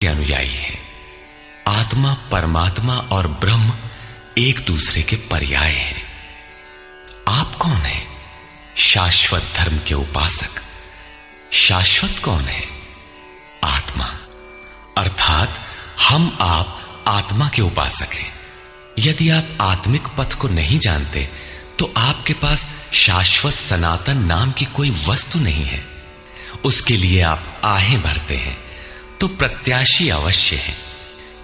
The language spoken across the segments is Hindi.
के अनुयायी हैं। आत्मा, परमात्मा और ब्रह्म एक दूसरे के पर्याय हैं। आप कौन हैं? शाश्वत धर्म के उपासक। शाश्वत कौन है? आत्मा। अर्थात हम आप आत्मा के उपासक हैं। यदि आप आत्मिक पथ को नहीं जानते तो आपके पास शाश्वत सनातन नाम की कोई वस्तु नहीं है। उसके लिए आप आहें भरते हैं तो प्रत्याशी अवश्य है,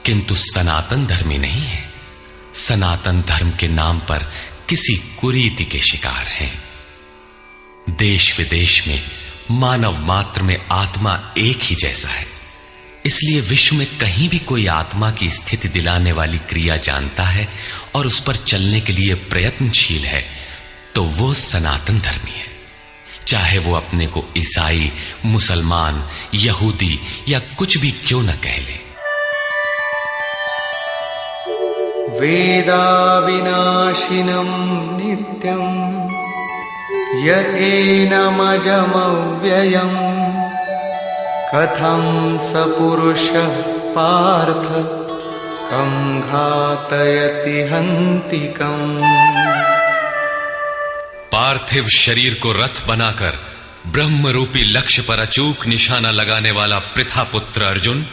किंतु सनातन धर्मी नहीं है। सनातन धर्म के नाम पर किसी कुरीति के शिकार हैं। देश विदेश में मानव मात्र में आत्मा एक ही जैसा है। इसलिए विश्व में कहीं भी कोई आत्मा की स्थिति दिलाने वाली क्रिया जानता है और उस पर चलने के लिए प्रयत्नशील है तो वो सनातन धर्मी है, चाहे वो अपने को ईसाई, मुसलमान, यहूदी या कुछ भी क्यों न कह ले। वेदा विनाशिनं नित्यं य एनमजमव्ययम् कथं स पुरुषः पार्थ कं घातयति हन्तिकम्। पार्थिव शरीर को रथ बनाकर ब्रह्म रूपी लक्ष्य पर अचूक निशाना लगाने वाला पृथा पुत्र अर्जुन,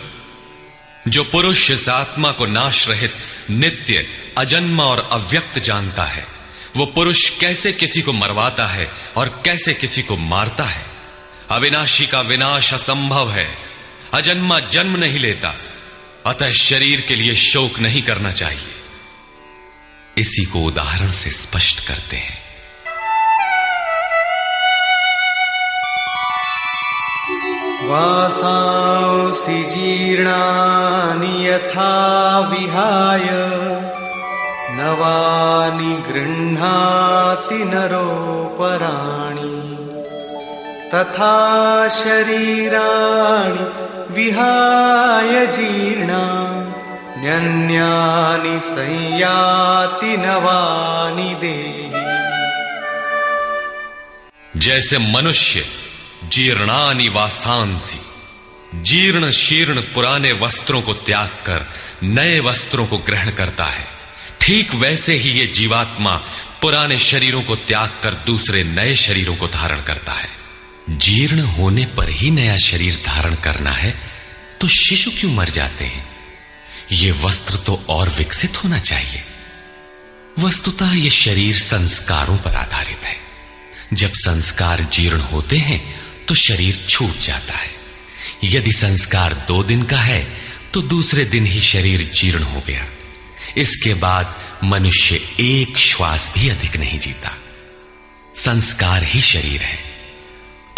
जो पुरुष इस आत्मा को नाश रहित, नित्य, अजन्मा और अव्यक्त जानता है, वो पुरुष कैसे किसी को मरवाता है और कैसे किसी को मारता है। अविनाशी का विनाश असंभव है। अजन्मा जन्म नहीं लेता, अतः शरीर के लिए शोक नहीं करना चाहिए। इसी को उदाहरण से स्पष्ट करते हैं। वासांसि जीर्णानि यथा विहाय नवानि गृह्णाति नरोपराणि तथा शरीराणि विहाय जीर्णान्यन्यानि संयाति नवानि देहि। जैसे मनुष्य जीर्णानि वासांसि, जीर्ण शीर्ण पुराने वस्त्रों को त्याग कर नए वस्त्रों को ग्रहण करता है, ठीक वैसे ही ये जीवात्मा पुराने शरीरों को त्याग कर दूसरे नए शरीरों को धारण करता है। जीर्ण होने पर ही नया शरीर धारण करना है तो शिशु क्यों मर जाते हैं? ये वस्त्र तो और विकसित होना चाहिए। वस्तुतः ये शरीर संस्कारों पर आधारित है। जब संस्कार जीर्ण होते हैं तो शरीर छूट जाता है। यदि संस्कार 2 दिन का है तो दूसरे दिन ही शरीर जीर्ण हो गया। इसके बाद मनुष्य एक श्वास भी अधिक नहीं जीता। संस्कार ही शरीर है।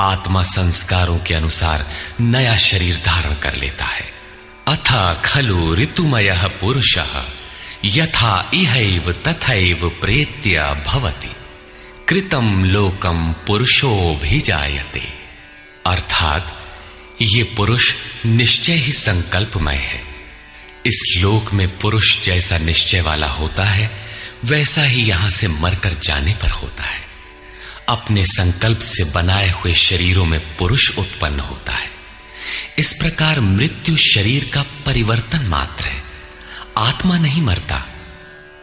आत्मा संस्कारों के अनुसार नया शरीर धारण कर लेता है। अथा खलु ऋतुमयः पुरुषः यथा इहैव तथैव प्रेत्य भवति कृतं लोकम पुरुषोऽभिजायते। अर्थात ये पुरुष निश्चय ही संकल्पमय है। इस लोक में पुरुष जैसा निश्चय वाला होता है वैसा ही यहां से मरकर जाने पर होता है। अपने संकल्प से बनाए हुए शरीरों में पुरुष उत्पन्न होता है। इस प्रकार मृत्यु शरीर का परिवर्तन मात्र है। आत्मा नहीं मरता,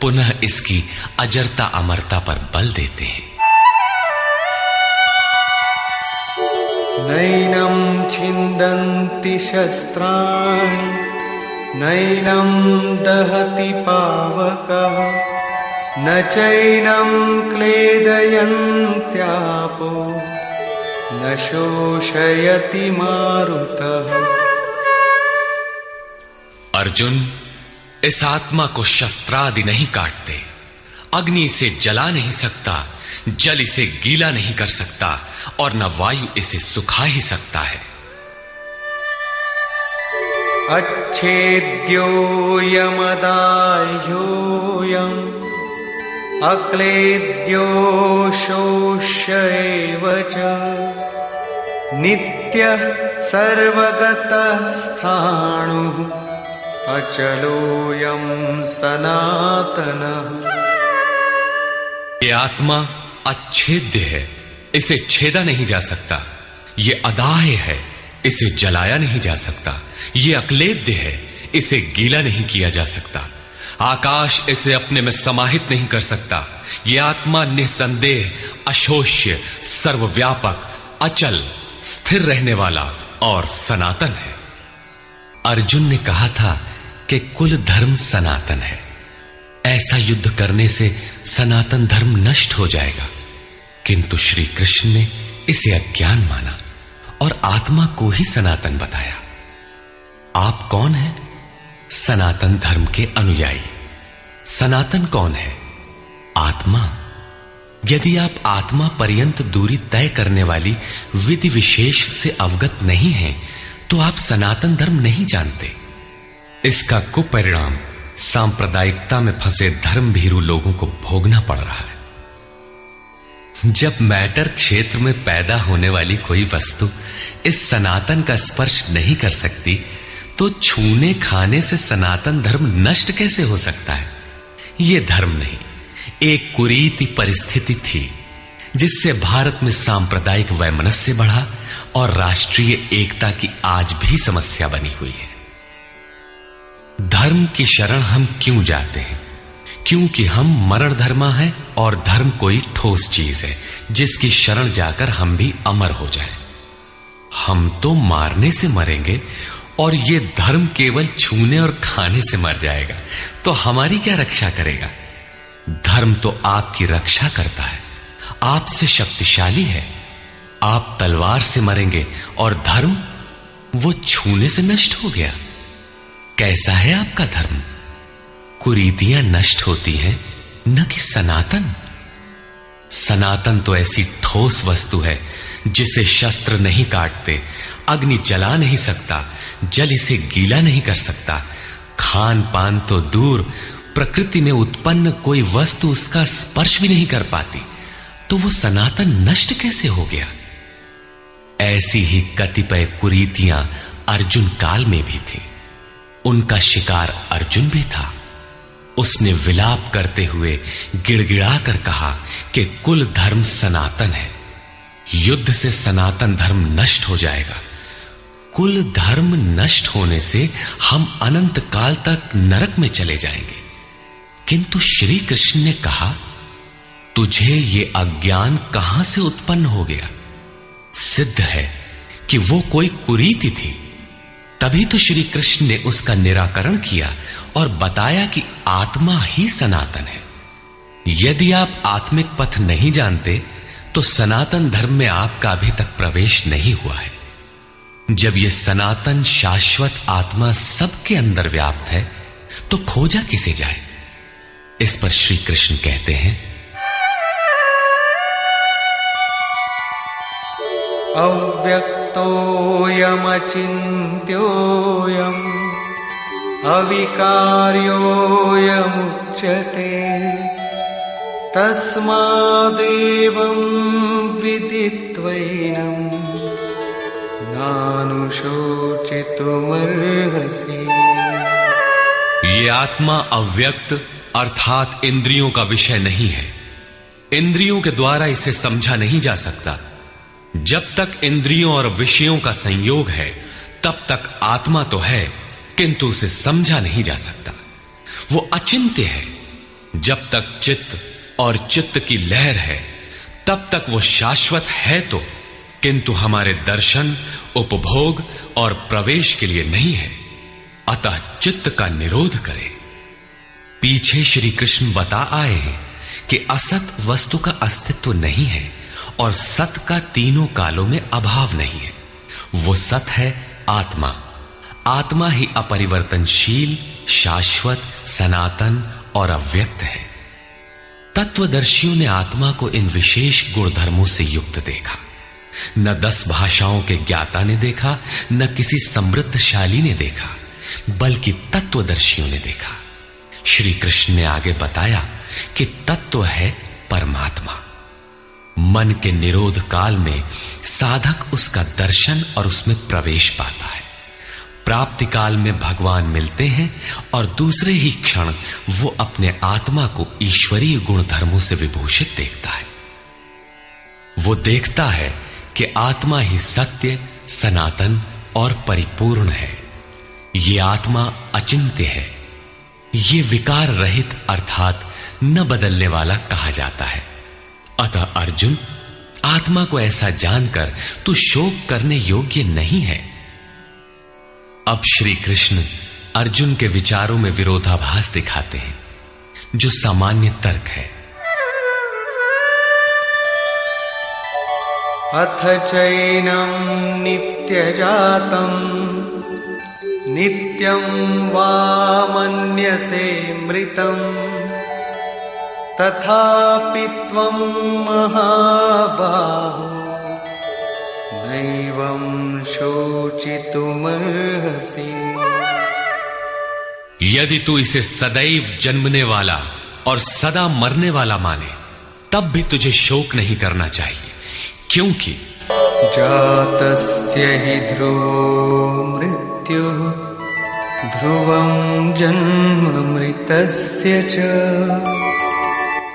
पुनः इसकी अजरता अमरता पर बल देते हैं। नैनं छिन्दन्ति शस्त्राणि नैनं दहति पावकः न चैनं क्लेदयन्त्यापो न शोषयति मारुतः। अर्जुन, इस आत्मा को शस्त्रादि नहीं काटते, अग्नि इसे जला नहीं सकता, जल इसे गीला नहीं कर सकता और न वायु इसे सुखा ही सकता है। अच्छेद्योऽयमदाह्योऽयम् अक्लेद्यो शोष्य एव च नित्यः सर्वगतः स्थाणुः अचलोऽयं सनातनः। ये आत्मा अच्छेद्य है, इसे छेदा नहीं जा सकता। ये अदाह्य है, इसे जलाया नहीं जा सकता। ये अक्लेद्य है, इसे गीला नहीं किया जा सकता। आकाश इसे अपने में समाहित नहीं कर सकता। यह आत्मा निसंदेह, अशोष्य, सर्वव्यापक, अचल, स्थिर रहने वाला और सनातन है। अर्जुन ने कहा था कि कुल धर्म सनातन है। ऐसा युद्ध करने से सनातन धर्म नष्ट हो जाएगा, किंतु श्री कृष्ण ने इसे अज्ञान माना और आत्मा को ही सनातन बताया। आप कौन हैं? सनातन धर्म के अनुयायी। सनातन कौन है? आत्मा। यदि आप आत्मा पर्यंत दूरी तय करने वाली विधि विशेष से अवगत नहीं हैं, तो आप सनातन धर्म नहीं जानते। इसका कुपरिणाम सांप्रदायिकता में फंसे धर्म भीरू लोगों को भोगना पड़ रहा है। जब मैटर क्षेत्र में पैदा होने वाली कोई वस्तु इस सनातन का स्पर्श नहीं कर सकती, तो छूने खाने से सनातन धर्म नष्ट कैसे हो सकता है? यह धर्म नहीं, एक कुरीति परिस्थिति थी जिससे भारत में सांप्रदायिक वैमनस्य बढ़ा और राष्ट्रीय एकता की आज भी समस्या बनी हुई है। धर्म की शरण हम क्यों जाते हैं? क्योंकि हम मरण धर्मा हैं और धर्म कोई ठोस चीज है जिसकी शरण जाकर हम भी अमर हो जाएं। हम तो मारने से मरेंगे और ये धर्म केवल छूने और खाने से मर जाएगा, तो हमारी क्या रक्षा करेगा? धर्म तो आपकी रक्षा करता है, आपसे शक्तिशाली है। आप तलवार से मरेंगे और धर्म वो छूने से नष्ट हो गया। कैसा है आपका धर्म? कुरीतियां नष्ट होती हैं, न कि सनातन। सनातन तो ऐसी ठोस वस्तु है जिसे शस्त्र नहीं काटते, अग्नि जला नहीं सकता, जल इसे गीला नहीं कर सकता। खान पान तो दूर, प्रकृति में उत्पन्न कोई वस्तु उसका स्पर्श भी नहीं कर पाती, तो वो सनातन नष्ट कैसे हो गया? ऐसी ही कतिपय कुरीतियां अर्जुन काल में भी थी। उनका शिकार अर्जुन भी था। उसने विलाप करते हुए गिड़गिड़ा कर कहा कि कुल धर्म सनातन है। युद्ध से सनातन धर्म नष्ट हो जाएगा। कुल धर्म नष्ट होने से हम अनंत काल तक नरक में चले जाएंगे। किंतु श्री कृष्ण ने कहा, तुझे ये अज्ञान कहां से उत्पन्न हो गया? सिद्ध है कि वो कोई कुरीति थी। तभी तो श्री कृष्ण ने उसका निराकरण किया और बताया कि आत्मा ही सनातन है। यदि आप आत्मिक पथ नहीं जानते, तो सनातन धर्म में आपका अभी तक प्रवेश नहीं हुआ है। जब यह सनातन शाश्वत आत्मा सबके अंदर व्याप्त है, तो खोजा किसे जाए? इस पर श्री कृष्ण कहते हैं, अव्यक्तोऽयमचिन्त्योऽयम् अविकार्योऽयमुच्यते तस्मादेवं विदित्वैनं नानुशोचितुमर्हसि। ये आत्मा अव्यक्त अर्थात इंद्रियों का विषय नहीं है। इंद्रियों के द्वारा इसे समझा नहीं जा सकता। जब तक इंद्रियों और विषयों का संयोग है, तब तक आत्मा तो है, किंतु उसे समझा नहीं जा सकता। वो अचिंत्य है। जब तक चित्त और चित्त की लहर है, तब तक वो शाश्वत है तो, किंतु हमारे दर्शन, उपभोग और प्रवेश के लिए नहीं है। अतः चित्त का निरोध करें। पीछे श्री कृष्ण बता आए हैं कि असत वस्तु का अस्तित्व नहीं है और सत का तीनों कालों में अभाव नहीं है। वो सत है आत्मा। आत्मा ही अपरिवर्तनशील, शाश्वत, सनातन और अव्यक्त है। तत्वदर्शियों ने आत्मा को इन विशेष गुणधर्मों से युक्त देखा। न 10 भाषाओं के ज्ञाता ने देखा, न किसी समृद्धशाली ने देखा, बल्कि तत्वदर्शियों ने देखा। श्री कृष्ण ने आगे बताया कि तत्व है परमात्मा। मन के निरोध काल में साधक उसका दर्शन और उसमें प्रवेश पाता है। प्राप्ति काल में भगवान मिलते हैं और दूसरे ही क्षण वो अपने आत्मा को ईश्वरीय गुण धर्मों से विभूषित देखता है। वो देखता है कि आत्मा ही सत्य, सनातन और परिपूर्ण है। ये आत्मा अचिंत्य है, ये विकार रहित अर्थात न बदलने वाला कहा जाता है। अतः अर्जुन, आत्मा को ऐसा जानकर तू शोक करने योग्य नहीं है। अब श्री कृष्ण अर्जुन के विचारों में विरोधाभास दिखाते हैं, जो सामान्य तर्क है। अथ चैनं नित्यजातं नित्यं वा मन्यसे मृतं तथापि त्वं महाबाहो नैवं शोचितुमर्हसि। यदि तू इसे सदैव जन्मने वाला और सदा मरने वाला माने, तब भी तुझे शोक नहीं करना चाहिए, क्योंकि जातस्य हि ध्रुवो मृत्युः ध्रुवं जन्म मृतस्य च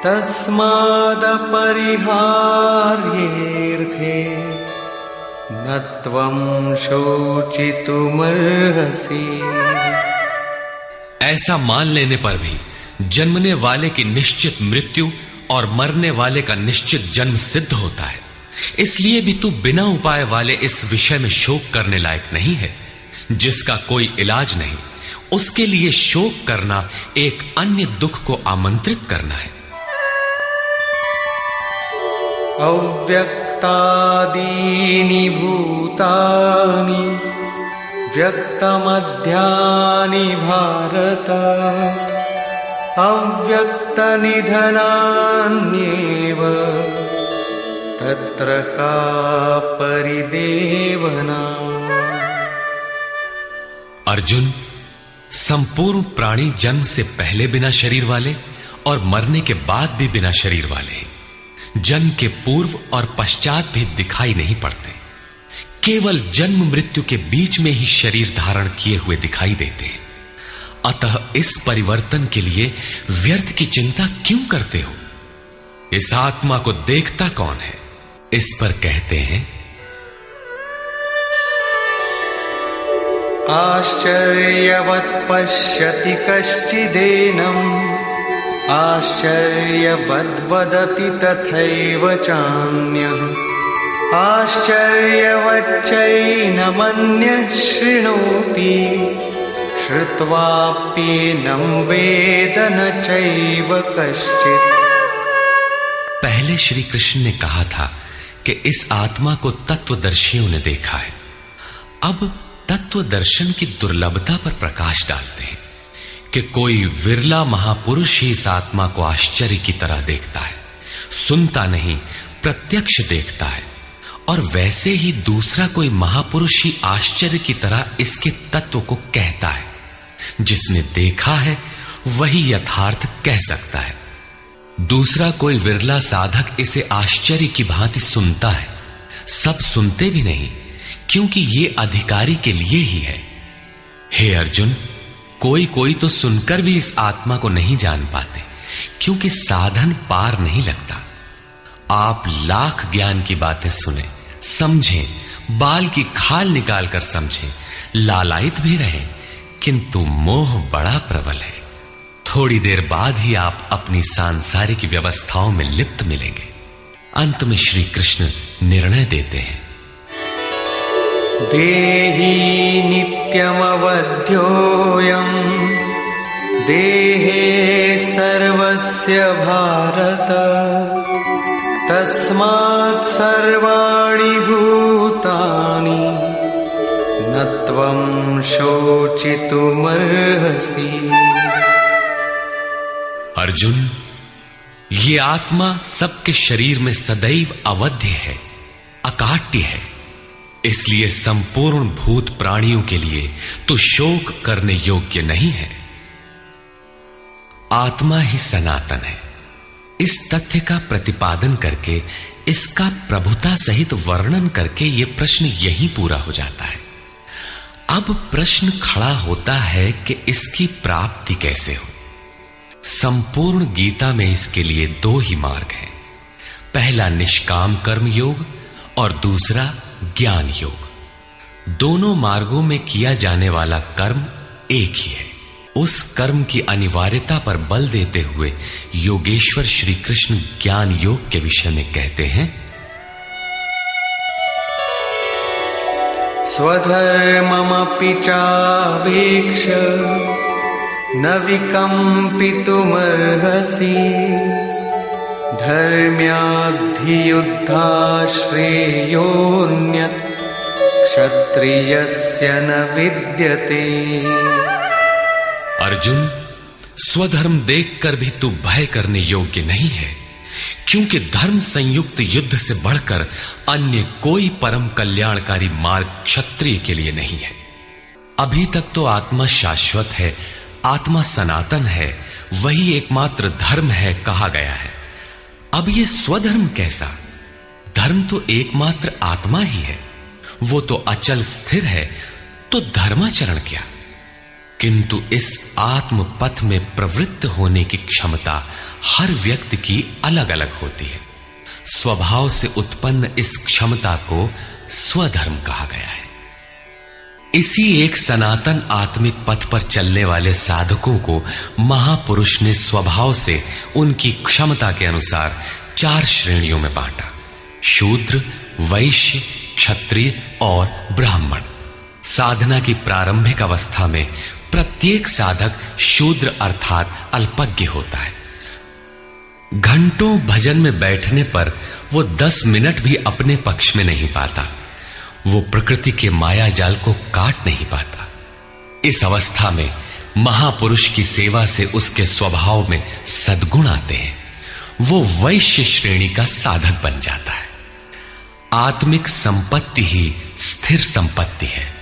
तस्मादपरिहार्येऽर्थे न त्वं शोचितुमर्हसि। ऐसा मान लेने पर भी जन्मने वाले की निश्चित मृत्यु और मरने वाले का निश्चित जन्म सिद्ध होता है। इसलिए भी तू बिना उपाय वाले इस विषय में शोक करने लायक नहीं है। जिसका कोई इलाज नहीं, उसके लिए शोक करना एक अन्य दुख को आमंत्रित करना है। अव्यक्तादीनि भूतानि व्यक्तमध्यानि भारत अव्यक्तनिधनान्येव तत्र का परिदेवना। अर्जुन, संपूर्ण प्राणी जन्म से पहले बिना शरीर वाले और मरने के बाद भी बिना शरीर वाले हैं। जन्म के पूर्व और पश्चात भी दिखाई नहीं पड़ते, केवल जन्म मृत्यु के बीच में ही शरीर धारण किए हुए दिखाई देते हैं। अतः इस परिवर्तन के लिए व्यर्थ की चिंता क्यों करते हो? इस आत्मा को देखता कौन है? इस पर कहते हैं, आश्चर्यवत् पश्यति कश्चिदेनम् आश्चर्यवद्वदति तथैव चान्यः आश्चर्यवच्चैनमन्यः शृणोति श्रुत्वाप्येनं वेद न चैव कश्चित्। पहले श्री कृष्ण ने कहा था कि इस आत्मा को तत्वदर्शियों ने देखा है। अब तत्व दर्शन की दुर्लभता पर प्रकाश डालते हैं कि कोई विरला महापुरुष ही इस आत्मा को आश्चर्य की तरह देखता है, सुनता नहीं प्रत्यक्ष देखता है। और वैसे ही दूसरा कोई महापुरुष ही आश्चर्य की तरह इसके तत्व को कहता है। जिसने देखा है वही यथार्थ कह सकता है। दूसरा कोई विरला साधक इसे आश्चर्य की भांति सुनता है। सब सुनते भी नहीं, क्योंकि ये अधिकारी के लिए ही है। हे अर्जुन, कोई कोई तो सुनकर भी इस आत्मा को नहीं जान पाते, क्योंकि साधन पार नहीं लगता। आप लाख ज्ञान की बातें सुने, समझें, बाल की खाल निकाल कर समझें, लालायित भी रहें, किंतु मोह बड़ा प्रबल है। थोड़ी देर बाद ही आप अपनी सांसारिक व्यवस्थाओं में लिप्त मिलेंगे। अंत में श्री कृष्ण निर्णय देते हैं, देहि नित्यमवध्योऽयं देहे सर्वस्य भारत तस्मात् सर्वाणि भूतानि न त्वं शोचितुमर्हसि। अर्जुन, ये आत्मा सबके शरीर में सदैव अवध्य है, अकाट्य है। इसलिए संपूर्ण भूत प्राणियों के लिए तो शोक करने योग्य नहीं है। आत्मा ही सनातन है। इस तथ्य का प्रतिपादन करके, इसका प्रभुता सहित वर्णन करके यह प्रश्न यहीं पूरा हो जाता है। अब प्रश्न खड़ा होता है कि इसकी प्राप्ति कैसे हो। संपूर्ण गीता में इसके लिए दो ही मार्ग हैं। पहला निष्काम कर्म योग और दूसरा ज्ञान योग। दोनों मार्गों में किया जाने वाला कर्म एक ही है। उस कर्म की अनिवार्यता पर बल देते हुए योगेश्वर श्री कृष्ण ज्ञान योग के विषय में कहते हैं, स्वधर्ममपि चावेक्ष्य न विकम्पितुमर्हसि धर्म्याद्धियुद्धा श्रेयोऽन्यत् क्षत्रियस्य न विद्यते। अर्जुन, स्वधर्म देखकर भी तू भय करने योग्य नहीं है, क्योंकि धर्म संयुक्त युद्ध से बढ़कर अन्य कोई परम कल्याणकारी मार्ग क्षत्रिय के लिए नहीं है। अभी तक तो आत्मा शाश्वत है, आत्मा सनातन है, वही एकमात्र धर्म है कहा गया है। अब ये स्वधर्म कैसा? धर्म तो एकमात्र आत्मा ही है, वो तो अचल स्थिर है, तो धर्माचरण क्या? किंतु इस आत्म पथ में प्रवृत्त होने की क्षमता हर व्यक्ति की अलग अलग होती है। स्वभाव से उत्पन्न इस क्षमता को स्वधर्म कहा गया है। इसी एक सनातन आत्मिक पथ पर चलने वाले साधकों को महापुरुष ने स्वभाव से उनकी क्षमता के अनुसार 4 श्रेणियों में बांटा: शूद्र, वैश्य, क्षत्रिय और ब्राह्मण। साधना की प्रारंभिक अवस्था में प्रत्येक साधक शूद्र अर्थात अल्पज्ञ होता है। घंटों भजन में बैठने पर वो 10 मिनट भी अपने पक्ष में नहीं पाता, वो प्रकृति के माया जाल को काट नहीं पाता। इस अवस्था में महापुरुष की सेवा से उसके स्वभाव में सद्गुण आते हैं, वो वैश्य श्रेणी का साधक बन जाता है। आत्मिक संपत्ति ही स्थिर संपत्ति है,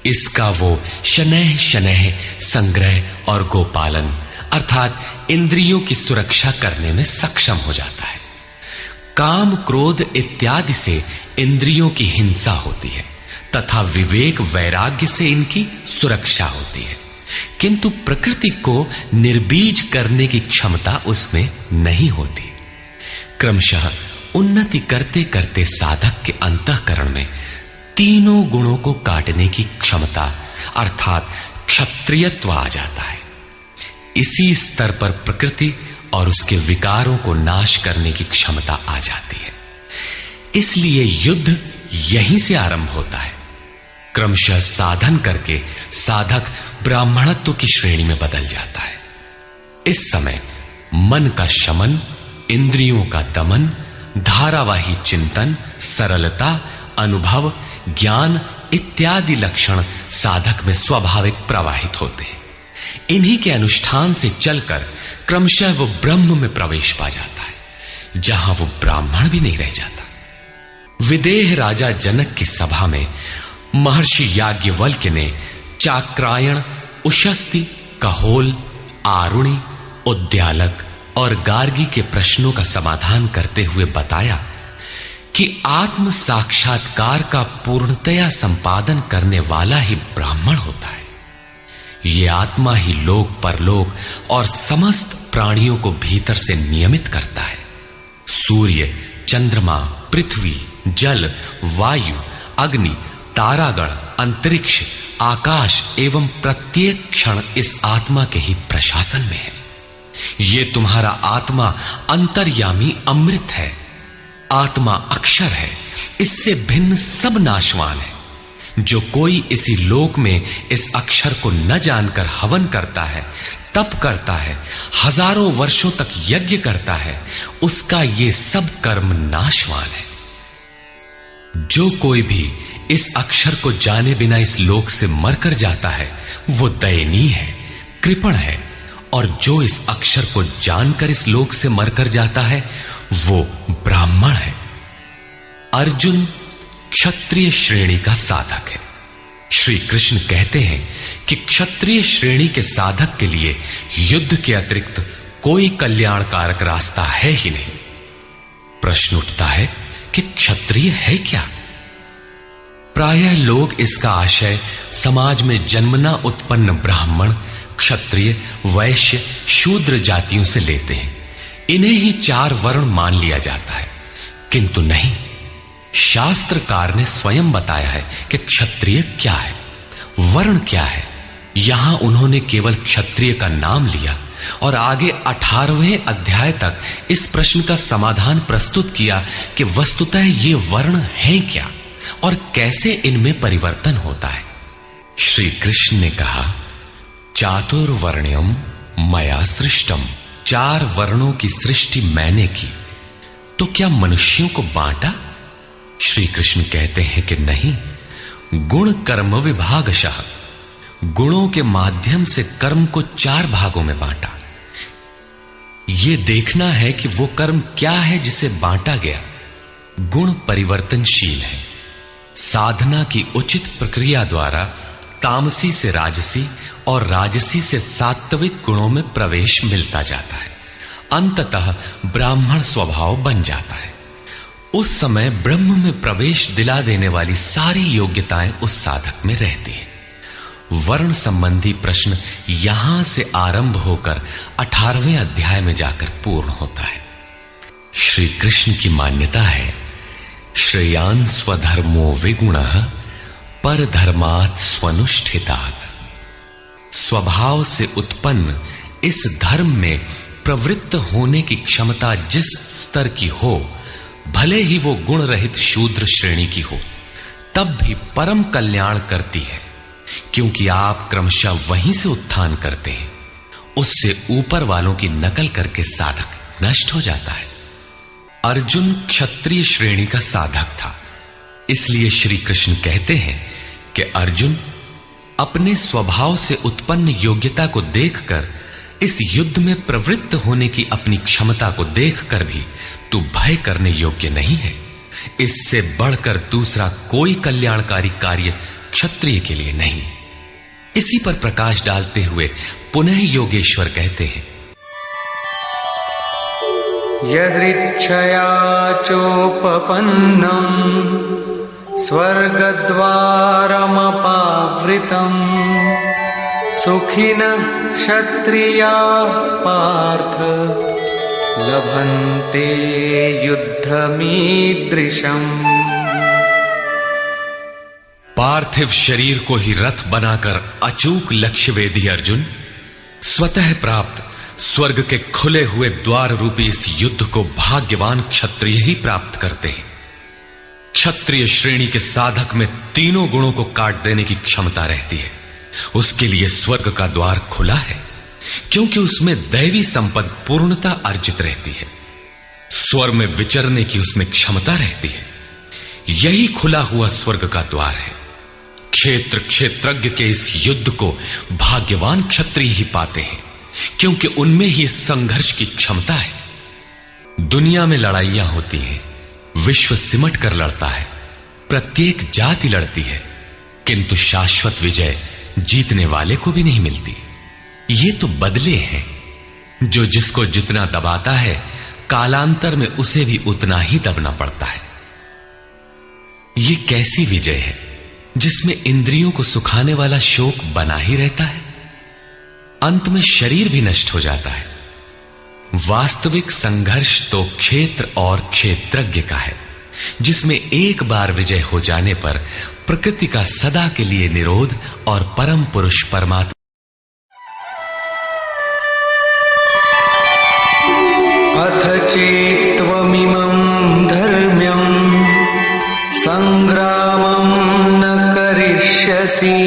इसका वो शनैः शनैः संग्रह और गोपालन अर्थात इंद्रियों की सुरक्षा करने में सक्षम हो जाता है। काम, क्रोध इत्यादि से इंद्रियों की हिंसा होती है तथा विवेक, वैराग्य से इनकी सुरक्षा होती है, किंतु प्रकृति को निर्बीज करने की क्षमता उसमें नहीं होती। क्रमशः उन्नति करते करते साधक के अंतःकरण में तीनों गुणों को काटने की क्षमता अर्थात क्षत्रियत्व आ जाता है। इसी स्तर पर प्रकृति और उसके विकारों को नाश करने की क्षमता आ जाती है। इसलिए युद्ध यहीं से आरंभ होता है। क्रमशः साधन करके साधक ब्राह्मणत्व की श्रेणी में बदल जाता है। इस समय मन का शमन, इंद्रियों का दमन, धारावाही चिंतन, सरलता, अनुभव, ज्ञान इत्यादि लक्षण साधक में स्वाभाविक प्रवाहित होते हैं। इन्हीं के अनुष्ठान से चलकर क्रमशः वो ब्रह्म में प्रवेश पा जाता है, जहां वो ब्राह्मण भी नहीं रह जाता। विदेह राजा जनक की सभा में महर्षि याज्ञवल्क्य ने चाक्रायण, उशस्ति, कहोल, आरुणि, उद्यालक और गार्गी के प्रश्नों का समाधान करते हुए बताया कि आत्म साक्षात्कार का पूर्णतया संपादन करने वाला ही ब्राह्मण होता है। ये आत्मा ही लोक परलोक और समस्त प्राणियों को भीतर से नियमित करता है। सूर्य, चंद्रमा, पृथ्वी, जल, वायु, अग्नि, तारागण, अंतरिक्ष, आकाश एवं प्रत्येक क्षण इस आत्मा के ही प्रशासन में है। ये तुम्हारा आत्मा अंतर्यामी अमृत है। आत्मा अक्षर है, इससे भिन्न सब नाशवान है। जो कोई इसी लोक में इस अक्षर को न जानकर हवन करता है, तप करता है, हजारों वर्षों तक यज्ञ करता है, उसका ये सब कर्म नाशवान है। जो कोई भी इस अक्षर को जाने बिना इस लोक से मरकर जाता है, वो दयनीय है, कृपण है, और जो इस अक्षर को जानकर इस लोक से मरकर जाता है, वो ब्राह्मण है। अर्जुन क्षत्रिय श्रेणी का साधक है। श्री कृष्ण कहते हैं कि क्षत्रिय श्रेणी के साधक के लिए युद्ध के अतिरिक्त कोई कल्याणकारक रास्ता है ही नहीं। प्रश्न उठता है कि क्षत्रिय है क्या? प्रायः लोग इसका आशय समाज में जन्मना उत्पन्न ब्राह्मण, क्षत्रिय, वैश्य, शूद्र जातियों से लेते हैं। इन्हें ही 4 वर्ण मान लिया जाता है, किंतु नहीं। शास्त्रकार ने स्वयं बताया है कि क्षत्रिय क्या है, वर्ण क्या है। यहां उन्होंने केवल क्षत्रिय का नाम लिया और आगे 18वें अध्याय तक इस प्रश्न का समाधान प्रस्तुत किया कि वस्तुतः ये वर्ण हैं क्या और कैसे इनमें परिवर्तन होता है। श्री कृष्ण ने कहा, चातुर्वर्ण्यम मया सृष्टम, 4 वर्णों की सृष्टि मैंने की, तो क्या मनुष्यों को बांटा? श्री कृष्ण कहते हैं कि नहीं, गुण कर्म विभागशः, गुणों के माध्यम से कर्म को 4 भागों में बांटा। यह देखना है कि वो कर्म क्या है जिसे बांटा गया। गुण परिवर्तनशील है। साधना की उचित प्रक्रिया द्वारा तामसी से राजसी और राजसी से सात्विक गुणों में प्रवेश मिलता जाता है। अंततः ब्राह्मण स्वभाव बन जाता है। उस समय ब्रह्म में प्रवेश दिला देने वाली सारी योग्यताएं उस साधक में रहती हैं। वर्ण संबंधी प्रश्न यहां से आरंभ होकर 18वें अध्याय में जाकर पूर्ण होता है। श्री कृष्ण की मान्यता है, श्रेयान् स्वधर्मो विगुणः परधर्मात् स्वनुष्ठितात्। स्वभाव से उत्पन्न इस धर्म में प्रवृत्त होने की क्षमता जिस स्तर की हो, भले ही वो गुण रहित शूद्र श्रेणी की हो, तब भी परम कल्याण करती है, क्योंकि आप क्रमशः वहीं से उत्थान करते हैं। उससे ऊपर वालों की नकल करके साधक नष्ट हो जाता है। अर्जुन क्षत्रिय श्रेणी का साधक था, इसलिए श्री कृष्ण कहते हैं कि अर्जुन, अपने स्वभाव से उत्पन्न योग्यता को देखकर, इस युद्ध में प्रवृत्त होने की अपनी क्षमता को देखकर भी तू भय करने योग्य नहीं है। इससे बढ़कर दूसरा कोई कल्याणकारी कार्य क्षत्रिय के लिए नहीं। इसी पर प्रकाश डालते हुए पुनः योगेश्वर कहते हैं, यदृच्छया चोपपन्नम स्वर्गद्वारमपावृतम सुखिनः क्षत्रियाः पार्थ लभन्ते युद्धमीदृशम्। पार्थिव शरीर को ही रथ बनाकर अचूक लक्ष्यवेदी अर्जुन, स्वतः प्राप्त स्वर्ग के खुले हुए द्वार रूपी इस युद्ध को भाग्यवान क्षत्रिय ही प्राप्त करते हैं। क्षत्रिय श्रेणी के साधक में तीनों गुणों को काट देने की क्षमता रहती है। उसके लिए स्वर्ग का द्वार खुला है, क्योंकि उसमें दैवी संपद पूर्णता अर्जित रहती है। स्वर्ग में विचरने की उसमें क्षमता रहती है। यही खुला हुआ स्वर्ग का द्वार है। क्षेत्र क्षेत्रज्ञ के इस युद्ध को भाग्यवान क्षत्रिय ही पाते हैं, क्योंकि उनमें ही संघर्ष की क्षमता है। दुनिया में लड़ाइयां होती हैं, विश्व सिमट कर लड़ता है, प्रत्येक जाति लड़ती है, किंतु शाश्वत विजय जीतने वाले को भी नहीं मिलती। ये तो बदले हैं। जो जिसको जितना दबाता है, कालांतर में उसे भी उतना ही दबना पड़ता है। ये कैसी विजय है जिसमें इंद्रियों को सुखाने वाला शोक बना ही रहता है, अंत में शरीर भी नष्ट हो जाता है। वास्तविक संघर्ष तो क्षेत्र और क्षेत्रज्ञ का है, जिसमें एक बार विजय हो जाने पर प्रकृति का सदा के लिए निरोध और परम पुरुष परमात्मा अथ चेत्त्वमिमं धर्म्यं संग्रामं न करिष्यसि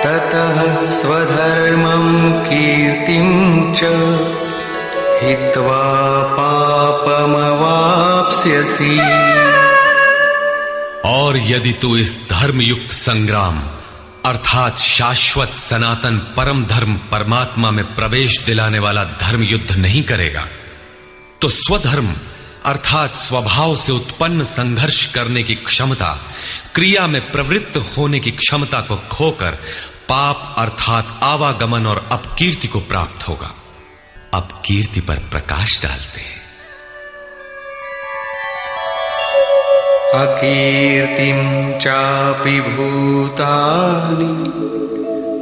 ततः स्वधर्मं कीर्तिं च हित्वा पापमवाप्स्यसि। और यदि तू इस धर्मयुक्त संग्राम अर्थात शाश्वत सनातन परम धर्म परमात्मा में प्रवेश दिलाने वाला धर्म युद्ध नहीं करेगा, तो स्वधर्म अर्थात स्वभाव से उत्पन्न संघर्ष करने की क्षमता, क्रिया में प्रवृत्त होने की क्षमता को खोकर पाप अर्थात आवागमन और अपकीर्ति को प्राप्त होगा। अपकीर्ति पर प्रकाश डालते हैं। अकीर्तिं चापि भूतानि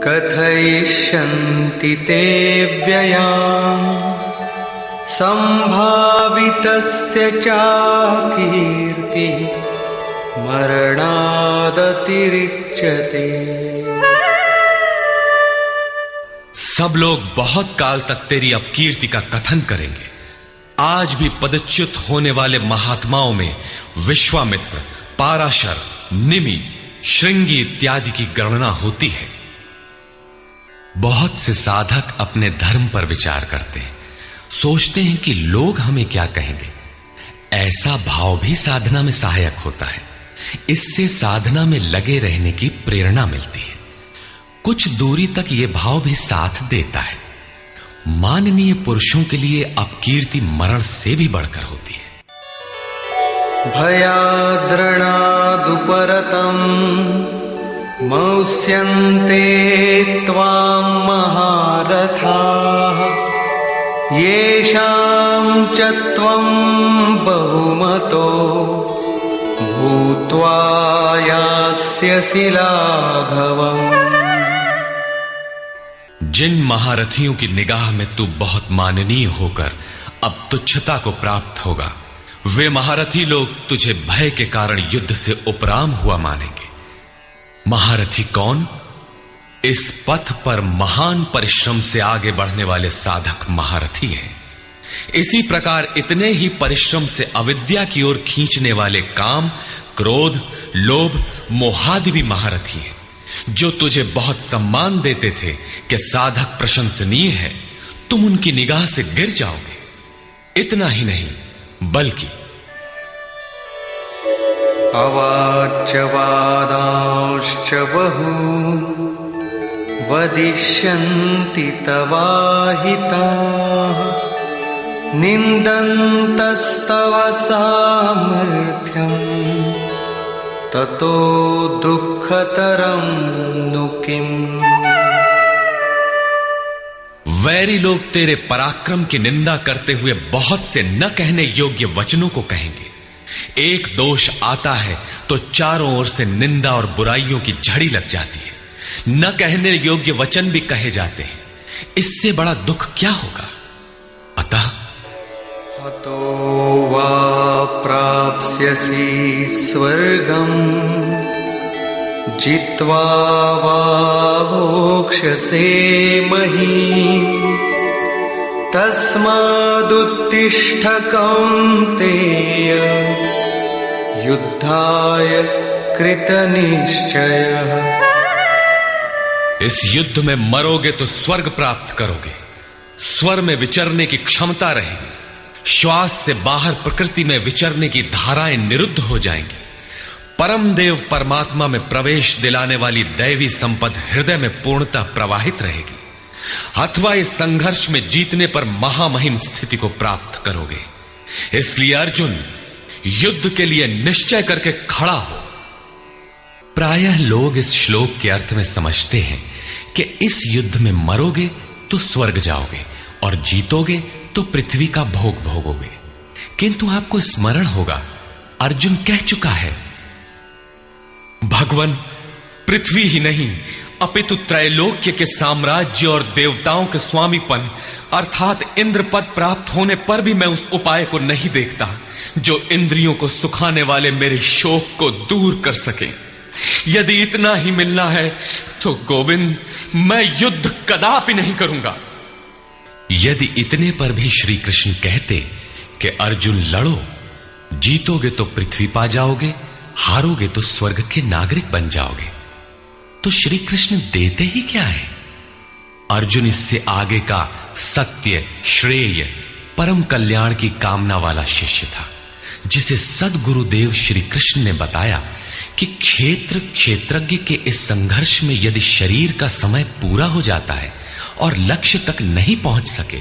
कथयिष्यन्ति ते व्ययाम् संभावितस्य चाकीर्ति मरणादतिरिच्यते। सब लोग बहुत काल तक तेरी अपकीर्ति का कथन करेंगे। आज भी पदच्युत होने वाले महात्माओं में विश्वामित्र, पाराशर, निमि, श्रृंगी इत्यादि की गणना होती है। बहुत से साधक अपने धर्म पर विचार करते हैं, सोचते हैं कि लोग हमें क्या कहेंगे। ऐसा भाव भी साधना में सहायक होता है। इससे साधना में लगे रहने की प्रेरणा मिलती है। कुछ दूरी तक यह भाव भी साथ देता है। माननीय पुरुषों के लिए अपकीर्ति मरण से भी बढ़कर होती है। भयाद्रणादुपरतम् मौस्यन्ते त्वां महारथाः येषां च त्वं बहुमतो भूत्वा यास्यसि लाघवम्। जिन महारथियों की निगाह में तू बहुत माननीय होकर अब तुच्छता को प्राप्त होगा, वे महारथी लोग तुझे भय के कारण युद्ध से उपराम हुआ मानेंगे। महारथी कौन? इस पथ पर महान परिश्रम से आगे बढ़ने वाले साधक महारथी हैं। इसी प्रकार इतने ही परिश्रम से अविद्या की ओर खींचने वाले काम, क्रोध, लोभ, मोहादि भी महारथी हैं, जो तुझे बहुत सम्मान देते थे कि साधक प्रशंसनीय है। तुम उनकी निगाह से गिर जाओगे। इतना ही नहीं बल्कि अवाच्य वादांश्च बहून् वदिष्यन्ति तवाहिताः निन्दन्तस्तव सामर्थ्यम् ततो दुःखतरं नु किम्। वैरी लोग तेरे पराक्रम की निंदा करते हुए बहुत से न कहने योग्य वचनों को कहेंगे। एक दोष आता है तो चारों ओर से निंदा और बुराइयों की झड़ी लग जाती है। न कहने योग्य वचन भी कहे जाते हैं। इससे बड़ा दुख क्या होगा? अतः अतो वा प्राप्स्यसि स्वर्गम् जित्वा वा भोक्ष्यसे महीम् तस्मादुत्तिष्ठ कौन्तेय युद्धाय कृतनिश्चयः। इस युद्ध में मरोगे तो स्वर्ग प्राप्त करोगे। स्वर में विचरने की क्षमता रहेगी। श्वास से बाहर प्रकृति में विचरने की धाराएं निरुद्ध हो जाएंगी। परम देव परमात्मा में प्रवेश दिलाने वाली दैवी संपद हृदय में पूर्णतः प्रवाहित रहेगी। अथवा इस संघर्ष में जीतने पर महामहिम स्थिति को प्राप्त करोगे। इसलिए अर्जुन, युद्ध के लिए निश्चय करके खड़ा हो। प्रायः लोग इस श्लोक के अर्थ में समझते हैं कि इस युद्ध में मरोगे तो स्वर्ग जाओगे और जीतोगे तो पृथ्वी का भोग भोगोगे। किंतु आपको स्मरण होगा, अर्जुन कह चुका है, भगवान पृथ्वी ही नहीं अपितु त्रैलोक्य के साम्राज्य और देवताओं के स्वामीपन अर्थात इंद्र पद प्राप्त होने पर भी मैं उस उपाय को नहीं देखता जो इंद्रियों को सुखाने वाले मेरे शोक को दूर कर सके। यदि इतना ही मिलना है तो गोविंद, मैं युद्ध कदापि नहीं करूंगा। यदि इतने पर भी श्री कृष्ण कहते कि अर्जुन लड़ो, जीतोगे तो पृथ्वी पा जाओगे, हारोगे तो स्वर्ग के नागरिक बन जाओगे, तो श्री कृष्ण देते ही क्या है? अर्जुन इससे आगे का सत्य, श्रेय, परम कल्याण की कामना वाला शिष्य था, जिसे सद्गुरुदेव श्री कृष्ण ने बताया कि क्षेत्रज्ञ के इस संघर्ष में यदि शरीर का समय पूरा हो जाता है और लक्ष्य तक नहीं पहुंच सके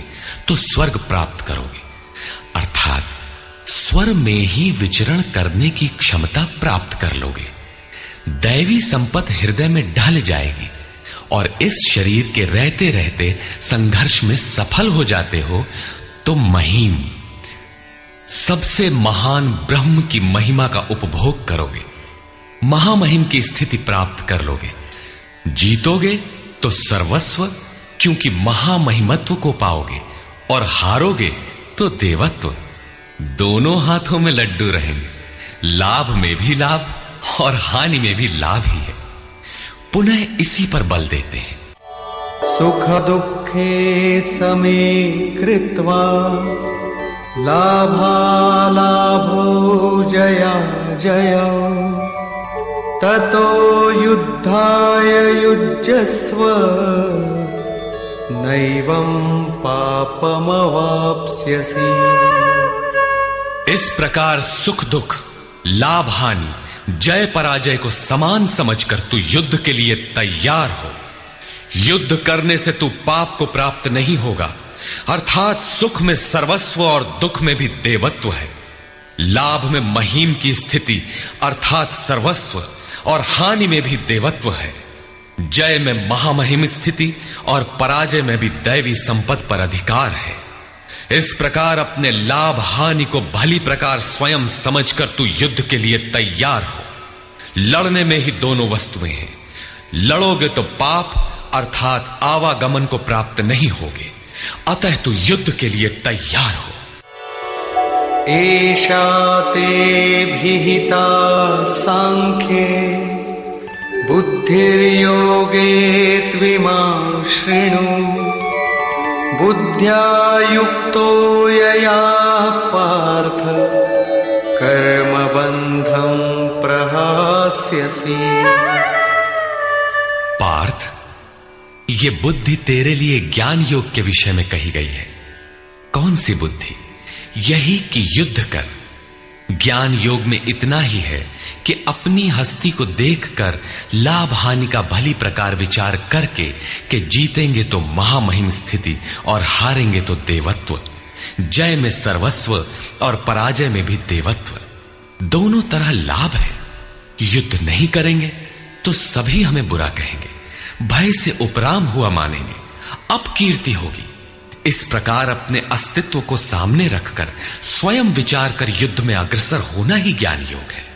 तो स्वर्ग प्राप्त करोगे। अर्थात स्वर में ही विचरण करने की क्षमता प्राप्त कर लोगे। दैवी संपत्ति हृदय में ढल जाएगी और इस शरीर के रहते रहते संघर्ष में सफल हो जाते हो तो महिम, सबसे महान ब्रह्म की महिमा का उपभोग करोगे, महामहिम की स्थिति प्राप्त कर लोगे। जीतोगे तो सर्वस्व, क्योंकि महामहिमत्व को पाओगे, और हारोगे तो देवत्व। दोनों हाथों में लड्डू रहेंगे, लाभ में भी लाभ और हानि में भी लाभ ही है। पुनः इसी पर बल देते हैं। सुख दुखे समे कृत्वा लाभालाभो जया जया ततो युद्धाय युज्यस्व नैवं पापमवाप्स्यसि। इस प्रकार सुख दुख, लाभ हानि, जय पराजय को समान समझकर तू युद्ध के लिए तैयार हो। युद्ध करने से तू पाप को प्राप्त नहीं होगा, अर्थात सुख में सर्वस्व और दुख में भी देवत्व है। लाभ में महीम की स्थिति अर्थात सर्वस्व और हानि में भी देवत्व है। जय में महामहिम स्थिति और पराजय में भी दैवी संपत्ति पर अधिकार है। इस प्रकार अपने लाभ हानि को भली प्रकार स्वयं समझकर तू युद्ध के लिए तैयार हो। लड़ने में ही दोनों वस्तुएं हैं। लड़ोगे तो पाप अर्थात आवागमन को प्राप्त नहीं होगे, अतः तू युद्ध के लिए तैयार हो। एषा ते विहिता सांख्ये बुद्धिर्योगे त्विमां शृणु बुद्ध्या युक्तो यया पार्थ कर्मबन्धं प्रहास्यसि। पार्थ, ये बुद्धि तेरे लिए ज्ञान योग के विषय में कही गई है। कौन सी बुद्धि? यही कि युद्ध कर। ज्ञान योग में इतना ही है कि अपनी हस्ती को देखकर लाभ हानि का भली प्रकार विचार करके कि जीतेंगे तो महामहिम स्थिति और हारेंगे तो देवत्व। जय में सर्वस्व और पराजय में भी देवत्व। दोनों तरह लाभ है। युद्ध नहीं करेंगे तो सभी हमें बुरा कहेंगे, भय से उपराम हुआ मानेंगे, अपकीर्ति होगी। इस प्रकार अपने अस्तित्व को सामने रखकर स्वयं विचार कर युद्ध में अग्रसर होना ही ज्ञान योग है।